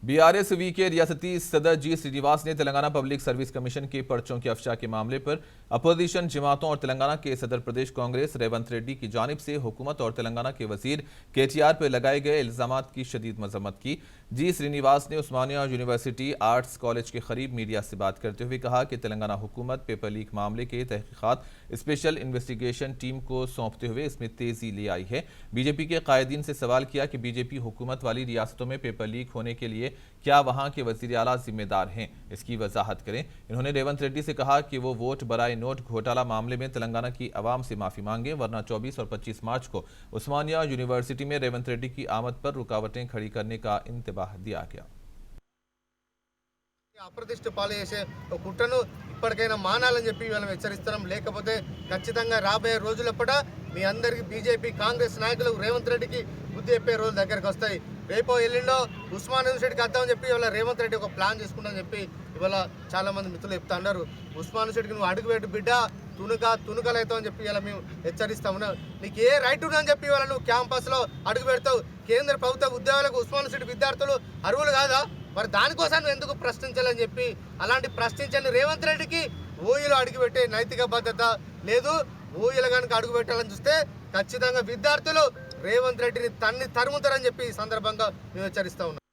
बीआरएसवी के रियासती सदर जी श्रीनिवास ने तेलंगाना पब्लिक सर्विस कमीशन के पर्चों की अफशा के मामले पर अपोजिशन जमातों और तेलंगाना के सदर प्रदेश कांग्रेस रेवंत रेड्डी की जानिब से हुकूमत और तेलंगाना के वजीर केटीआर पर लगाए गए इल्जामात की शदीद मजम्मत की। जी श्रीनिवास ने उस्मानिया यूनिवर्सिटी आर्ट्स कॉलेज के करीब मीडिया से बात करते हुए कहा कि तेलंगाना हुकूमत पेपर लीक मामले के तहकीकात स्पेशल इन्वेस्टिगेशन टीम को सौंपते हुए इसमें तेजी ले आई है। बीजेपी के कायदीन से सवाल किया कि बीजेपी हुकूमत वाली रियासतों में पेपर लीक होने के लिए क्या वहां के वजीर आला जिम्मेदार हैं, इसकी वजाहत करें। इन्होंने रेवंत रेड्डी से कहा कि वो वोट बराए नोट घोटाला मामले में तेलंगाना की आवाम से माफी मांगे, वरना 24 और 25 मार्च को उस्मानिया यूनिवर्सिटी में रेवंत रेड्डी की आमद पर रुकावटें खड़ी करने का इंतबाह दिया गया। అప్రతిష్ట పాలు చేసే ఒక కుట్రను ఇప్పటికైనా మానాలని చెప్పి వీళ్ళని హెచ్చరిస్తున్నాం. లేకపోతే ఖచ్చితంగా రాబోయే రోజులప్పట మీ అందరికీ బీజేపీ కాంగ్రెస్ నాయకులు రేవంత్ రెడ్డికి బుద్ధి చెప్పే రోజులు దగ్గరకు వస్తాయి. రేపో ఎల్లుండో ఉస్మాన్ యూనివర్సిటీకి వద్దామని చెప్పి ఇవాళ రేవంత్ రెడ్డి ఒక ప్లాన్ చేసుకుంటామని చెప్పి ఇవాళ చాలా మంది మిత్రులు చెప్తా ఉన్నారు. ఉస్మాన్ యూనివర్సిటీకి నువ్వు అడుగుపెట్టు బిడ్డ, తునుకలవుతావని చెప్పి ఇలా మేము హెచ్చరిస్తా ఉన్నాం. నీకు ఏ రైట్ ఉందని చెప్పి ఇవాళ నువ్వు క్యాంపస్లో అడుగు పెడతావు? కేంద్ర ప్రభుత్వ ఉద్యోగులకు ఉస్మాన్ యూనివర్సిటీ విద్యార్థులు అర్హులు కాదా? మరి దానికోసం నువ్వు ఎందుకు ప్రశ్నించాలని చెప్పి అలాంటి ప్రశ్నించని రేవంత్ రెడ్డికి ఊయలో అడుగుపెట్టే నైతిక బాధ్యత లేదు. ఊయలు కనుక అడుగు పెట్టాలని చూస్తే ఖచ్చితంగా విద్యార్థులు రేవంత్ రెడ్డిని తరుముతారని చెప్పి ఈ సందర్భంగా మేము హెచ్చరిస్తా ఉన్నాం.